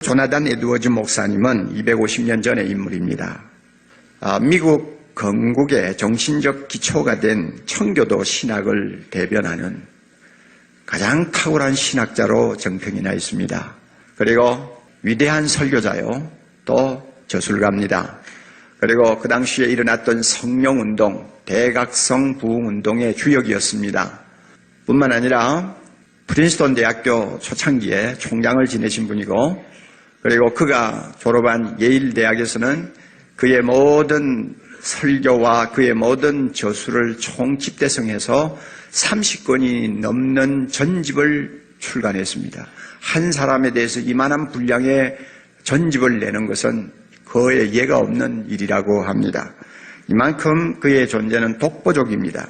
조나단 에드워즈 목사님은 250년 전의 인물입니다. 미국 건국의 정신적 기초가 된 청교도 신학을 대변하는 가장 탁월한 신학자로 정평이 나 있습니다. 그리고 위대한 설교자요, 또 저술가입니다. 그리고 그 당시에 일어났던 성령운동, 대각성 부흥운동의 주역이었습니다. 뿐만 아니라 프린스턴 대학교 초창기에 총장을 지내신 분이고, 그리고 그가 졸업한 예일 대학에서는 그의 모든 설교와 그의 모든 저술을 총집대성해서 30권이 넘는 전집을 출간했습니다. 한 사람에 대해서 이만한 분량의 전집을 내는 것은 거의 예가 없는 일이라고 합니다. 이만큼 그의 존재는 독보적입니다.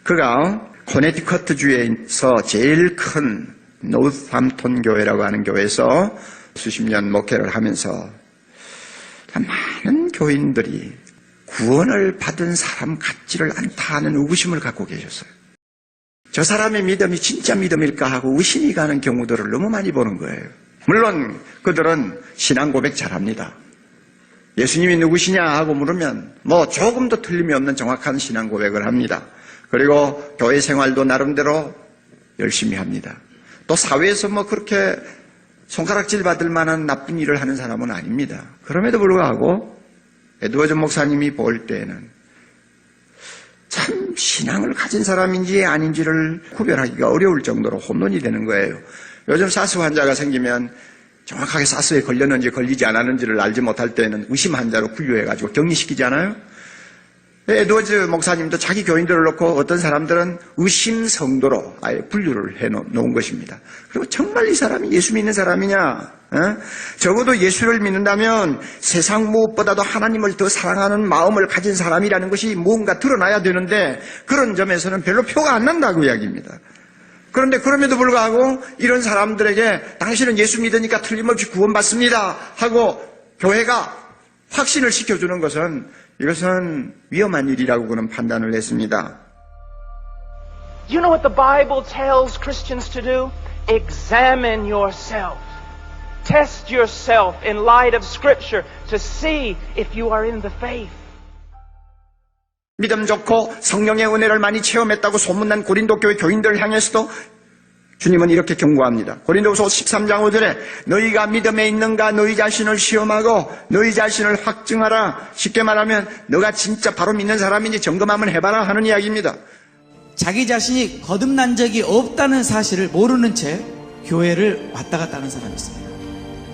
그가 코네티커트주에서 제일 큰 노스함턴 교회라고 하는 교회에서 수십 년 목회를 하면서 많은 교인들이 구원을 받은 사람 같지를 않다 하는 의구심을 갖고 계셨어요. 저 사람의 믿음이 진짜 믿음일까 하고 의심이 가는 경우들을 너무 많이 보는 거예요. 물론 그들은 신앙 고백 잘합니다. 예수님이 누구시냐 하고 물으면 조금도 틀림이 없는 정확한 신앙 고백을 합니다. 그리고 교회 생활도 나름대로 열심히 합니다. 또 사회에서 그렇게 손가락질 받을 만한 나쁜 일을 하는 사람은 아닙니다. 그럼에도 불구하고 에드워즈 목사님이 볼 때에는 참 신앙을 가진 사람인지 아닌지를 구별하기가 어려울 정도로 혼돈이 되는 거예요. 요즘 사스 환자가 생기면 정확하게 사스에 걸렸는지 걸리지 않았는지를 알지 못할 때는 의심 환자로 분류해가지고 격리시키잖아요. 에드워즈 목사님도 자기 교인들을 놓고 어떤 사람들은 의심 성도로 아예 분류를 해놓은 것입니다. 그리고 정말 이 사람이 예수 믿는 사람이냐? 적어도 예수를 믿는다면 세상 무엇보다도 하나님을 더 사랑하는 마음을 가진 사람이라는 것이 무언가 드러나야 되는데 그런 점에서는 별로 표가 안 난다고 이야기입니다. 그런데 그럼에도 불구하고 이런 사람들에게 당신은 예수 믿으니까 틀림없이 구원받습니다 하고 교회가 확신을 시켜주는 것은 이것은 위험한 일이라고 그는 판단을 했습니다. You know what the Bible tells Christians to do? Examine yourself. Test yourself in light of Scripture to see if you are in the faith. 믿음 좋고 성령의 은혜를 많이 체험했다고 소문난 고린도 교회 교인들을 향해서도 주님은 이렇게 경고합니다. 고린도후서 13장 5절에 너희가 믿음에 있는가 너희 자신을 시험하고 너희 자신을 확증하라. 쉽게 말하면 너가 진짜 바로 믿는 사람인지 점검 한번 해봐라 하는 이야기입니다. 자기 자신이 거듭난 적이 없다는 사실을 모르는 채 교회를 왔다 갔다 하는 사람이 있습니다.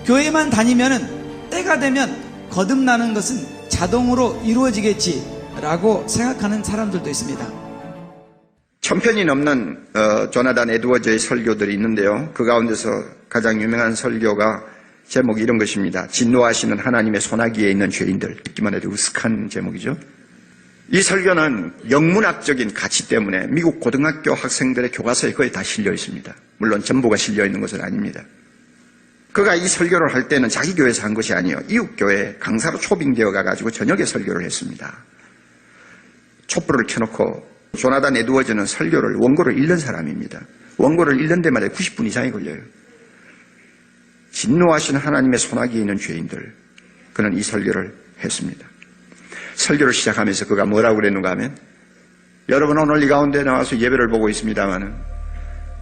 교회만 다니면은 때가 되면 거듭나는 것은 자동으로 이루어지겠지라고 생각하는 사람들도 있습니다. 1000편이 넘는 조나단 에드워즈의 설교들이 있는데요. 그 가운데서 가장 유명한 설교가 제목이 이런 것입니다. 진노하시는 하나님의 소나기에 있는 죄인들. 듣기만 해도 으슥한 제목이죠. 이 설교는 영문학적인 가치 때문에 미국 고등학교 학생들의 교과서에 거의 다 실려 있습니다. 물론 전부가 실려 있는 것은 아닙니다. 그가 이 설교를 할 때는 자기 교회에서 한 것이 아니에요. 이웃교회 강사로 초빙되어 가가지고 저녁에 설교를 했습니다. 촛불을 켜놓고 조나단 에드워즈는 설교를 원고를 읽는 사람입니다. 원고를 읽는 데마다 90분 이상이 걸려요. 진노하시는 하나님의 소나기에 있는 죄인들. 그는 이 설교를 했습니다. 설교를 시작하면서 그가 뭐라고 그랬는가 하면 여러분 오늘 이 가운데 나와서 예배를 보고 있습니다마는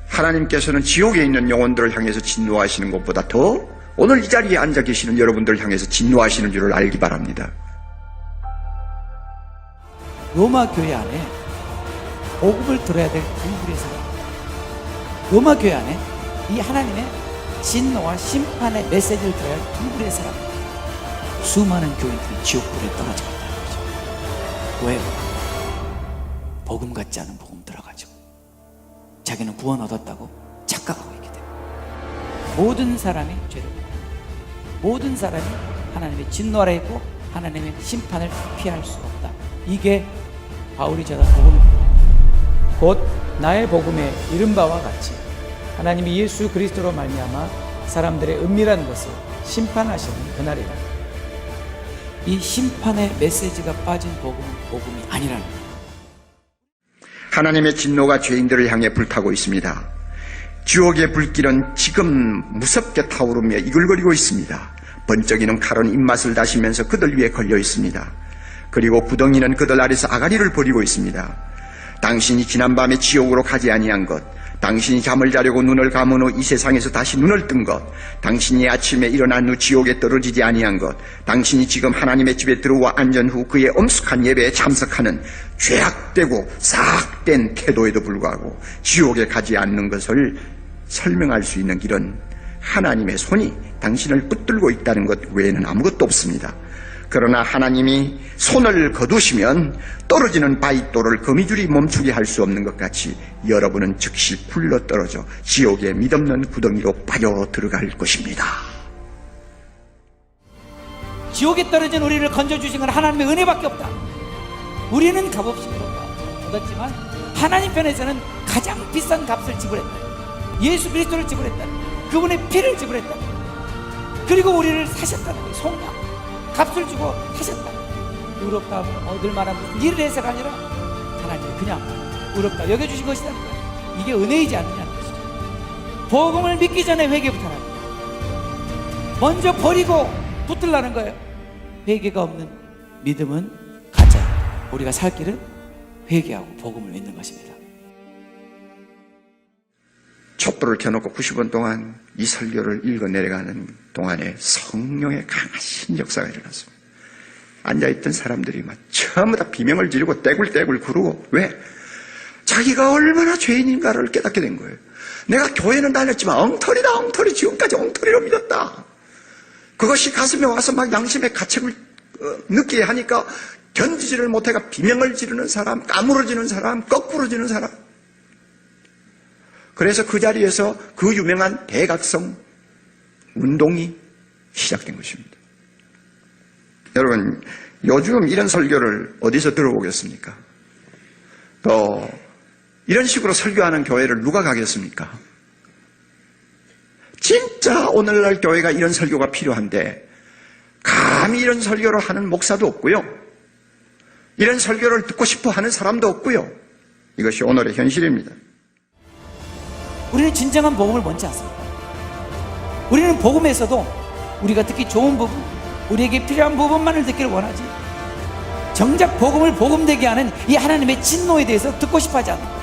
하나님께서는 지옥에 있는 영혼들을 향해서 진노하시는 것보다 더 오늘 이 자리에 앉아 계시는 여러분들을 향해서 진노하시는 줄을 알기 바랍니다. 로마 교회 안에 복음을 들어야 될 두 부류의 사람, 로마 교회 안에 이 하나님의 진노와 심판의 메시지를 들어야 할 두 부류의 사람, 수많은 교인들이 지옥불에 떨어져 있다는 거죠. 왜? 복음 같지 않은 복음 들어가지고 자기는 구원 얻었다고 착각하고 있기 때문에. 모든 사람이 죄를, 모든 사람이 하나님의 진노 아래 있고 하나님의 심판을 피할 수 없다. 이게 바울이 전한 복음입니다. 곧 나의 복음에 이른 바와 같이 하나님이 예수 그리스도로 말미암아 사람들의 은밀한 것을 심판하시는 그날이다. 이 심판의 메시지가 빠진 복음은 복음이 아니라는 거예요. 하나님의 진노가 죄인들을 향해 불타고 있습니다. 지옥의 불길은 지금 무섭게 타오르며 이글거리고 있습니다. 번쩍이는 칼은 입맛을 다시면서 그들 위에 걸려 있습니다. 그리고 구덩이는 그들 아래서 아가리를 버리고 있습니다. 당신이 지난밤에 지옥으로 가지 아니한 것, 당신이 잠을 자려고 눈을 감은 후 이 세상에서 다시 눈을 뜬 것, 당신이 아침에 일어난 후 지옥에 떨어지지 아니한 것, 당신이 지금 하나님의 집에 들어와 앉은 후 그의 엄숙한 예배에 참석하는 죄악되고 싹된 태도에도 불구하고 지옥에 가지 않는 것을 설명할 수 있는 길은 하나님의 손이 당신을 붙들고 있다는 것 외에는 아무것도 없습니다. 그러나 하나님이 손을 거두시면 떨어지는 바위돌을 거미줄이 멈추게 할 수 없는 것 같이 여러분은 즉시 굴러떨어져 지옥의 믿없는 구덩이로 빠져 들어갈 것입니다. 지옥에 떨어진 우리를 건져주신 건 하나님의 은혜밖에 없다. 우리는 값없이 얻었지만 하나님 편에서는 가장 비싼 값을 지불했다. 예수 그리스도를 지불했다. 그분의 피를 지불했다. 그리고 우리를 사셨다는 거예요. 속량 값을 주고 사셨다. 의롭다 얻을 만한 무슨 일을 해서가 아니라 하나님이 그냥 의롭다 여겨주신 것이라는 거예요. 이게 은혜이지 않느냐는 것이죠. 복음을 믿기 전에 회개부터 하는 거예요. 먼저 버리고 붙들라는 거예요. 회개가 없는 믿음은 가짜. 우리가 살 길은 회개하고 복음을 믿는 것입니다. 촛불을 켜놓고 90분 동안 이 설교를 읽어 내려가는 동안에 성령의 강하신 역사가 일어났습니다. 앉아있던 사람들이 막 전부 다 비명을 지르고 떼굴떼굴 구르고, 왜? 자기가 얼마나 죄인인가를 깨닫게 된 거예요. 내가 교회는 다녔지만 엉터리다, 엉터리. 지금까지 엉터리로 믿었다. 그것이 가슴에 와서 막 양심의 가책을 느끼게 하니까 견디지를 못해가 비명을 지르는 사람, 까무러지는 사람, 거꾸러지는 사람. 그래서 그 자리에서 그 유명한 대각성 운동이 시작된 것입니다. 여러분, 요즘 이런 설교를 어디서 들어보겠습니까? 또 이런 식으로 설교하는 교회를 누가 가겠습니까? 진짜 오늘날 교회가 이런 설교가 필요한데 감히 이런 설교를 하는 목사도 없고요. 이런 설교를 듣고 싶어 하는 사람도 없고요. 이것이 오늘의 현실입니다. 우리는 진정한 복음을 원치 않습니다. 우리는 복음에서도 우리가 듣기 좋은 부분, 우리에게 필요한 부분만을 듣기를 원하지, 정작 복음을 복음되게 하는 이 하나님의 진노에 대해서 듣고 싶어 하지 않는다.